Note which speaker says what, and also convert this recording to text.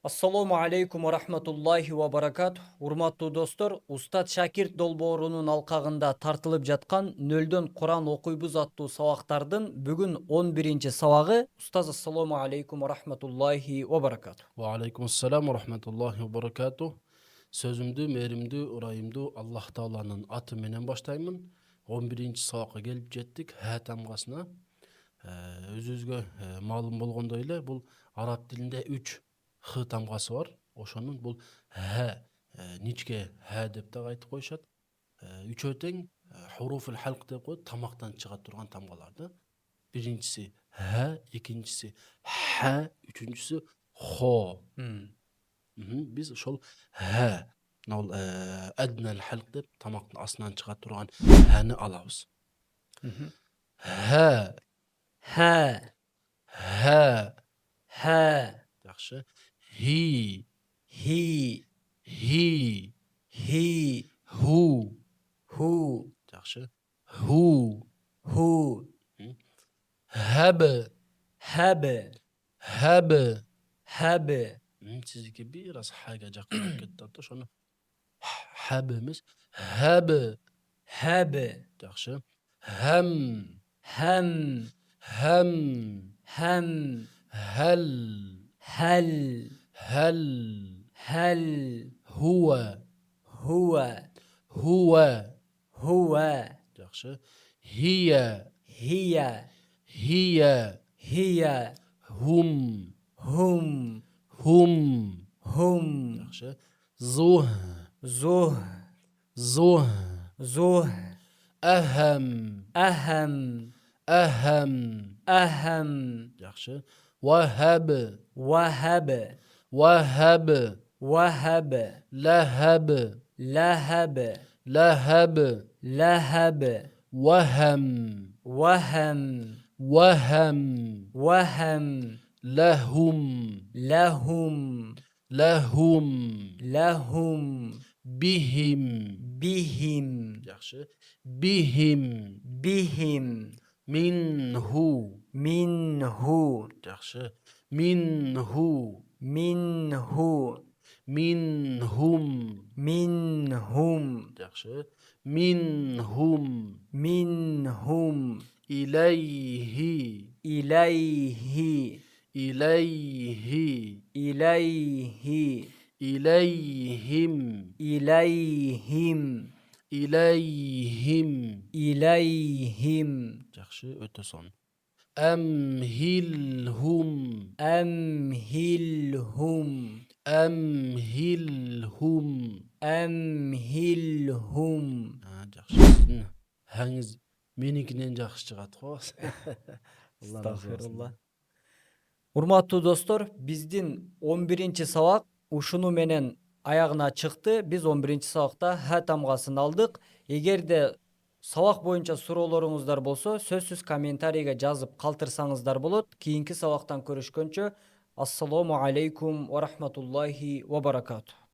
Speaker 1: Ассаламу алейкум ва рахматуллахи ва баракатух. Урматтуу достор, Устат Шакирт долбоорунун алкагында тартылып жаткан нөлдөн Куран окуйбуз аттуу сабактардын бүгүн 11-чи сабагы. Устаз, ассаламу алейкум ва рахматуллахи ва баракатух.
Speaker 2: Wa alaikumussalam wa rahmatullahi wa barakatuh. Sözümdü, merimdü, urayımdü Allah Taala'nın atı menen baştaymın. 11-ci sabakka gelip jettik hə tamgasına. Özünüzgө malum болгондой эле бул араб тилинде 3 х тамгасы бар. Ошонун бул хә ничке хә деп да айтып коюшат. Үчөө тең хуруфул халq деп коет, тамактан чыга турган тамгаларды. Биринчиси хә, экинчиси хә, үчүнчүсү хо. Biz ошол хә, ал аднал халq деп тамактын астынан чыга турган хәни алабыз. Хә,
Speaker 1: Хә,
Speaker 2: хә,
Speaker 1: хә,
Speaker 2: жакшы. Хи,
Speaker 1: хи,
Speaker 2: хи,
Speaker 1: хи,
Speaker 2: ху,
Speaker 1: ху,
Speaker 2: жакшы. Ху,
Speaker 1: ху,
Speaker 2: хәб,
Speaker 1: хэб,
Speaker 2: хәб.
Speaker 1: хэб,
Speaker 2: Sizniki biraz ha'ga jaqinroq ketdi. Ошону hab emas, hab.
Speaker 1: хэб,
Speaker 2: Yaxshi. Ham,
Speaker 1: хэм,
Speaker 2: ham,
Speaker 1: хэм,
Speaker 2: hal,
Speaker 1: هل،
Speaker 2: hal,
Speaker 1: هل،
Speaker 2: huwa,
Speaker 1: هو،
Speaker 2: huwa.
Speaker 1: هو،
Speaker 2: Yaxshi. Hiya,
Speaker 1: هي،
Speaker 2: hiya,
Speaker 1: هي،
Speaker 2: hum,
Speaker 1: هم،
Speaker 2: hum.
Speaker 1: هم،
Speaker 2: Yaxshi. Zuh,
Speaker 1: زه،
Speaker 2: zuh.
Speaker 1: زه،
Speaker 2: Aham,
Speaker 1: أهم،
Speaker 2: aham.
Speaker 1: أهم،
Speaker 2: Yaxshi. Wahab,
Speaker 1: وهب،
Speaker 2: wahab.
Speaker 1: وهب،
Speaker 2: Lahab,
Speaker 1: لهب،
Speaker 2: lahab.
Speaker 1: لهب،
Speaker 2: Waham,
Speaker 1: وهم،
Speaker 2: waham.
Speaker 1: وهم،
Speaker 2: Lahum,
Speaker 1: لهم،
Speaker 2: lahum.
Speaker 1: لهم،
Speaker 2: Bihim.
Speaker 1: بهم،
Speaker 2: Yaxshi. Bihim.
Speaker 1: بهم،
Speaker 2: Minhu.
Speaker 1: منه،
Speaker 2: Yaxshi. Minhu.
Speaker 1: منه،
Speaker 2: Minhum.
Speaker 1: منهم،
Speaker 2: Yaxshi. Minhum.
Speaker 1: منهم،
Speaker 2: İleyhi.
Speaker 1: إليه،
Speaker 2: İleyhi.
Speaker 1: إليه،
Speaker 2: İleyhim.
Speaker 1: إليهم،
Speaker 2: İleyhim.
Speaker 1: إليهم،
Speaker 2: Yaxshi, öte son. Amhilhum.
Speaker 1: أمهلهم،
Speaker 2: Amhilhum.
Speaker 1: أمهلهم.
Speaker 2: Yaxshi. Sizin hängiz menikinden жақсы чыгат го.
Speaker 1: Estağfirullah. Урматтуу достор, биздин 11-чи сабак ушуну менен аягына чыкты. Биз 11-чи сабакта хә тамгасын алдык. Эгерде сабак боюнча суроолоруңуздар болсо, сөзсүз комментарийге жазып калтырсаңыздар болот. Кийинки сабактан көрүшкөнчө, ассаламу алейкум ва рахматуллахи ва баракатух.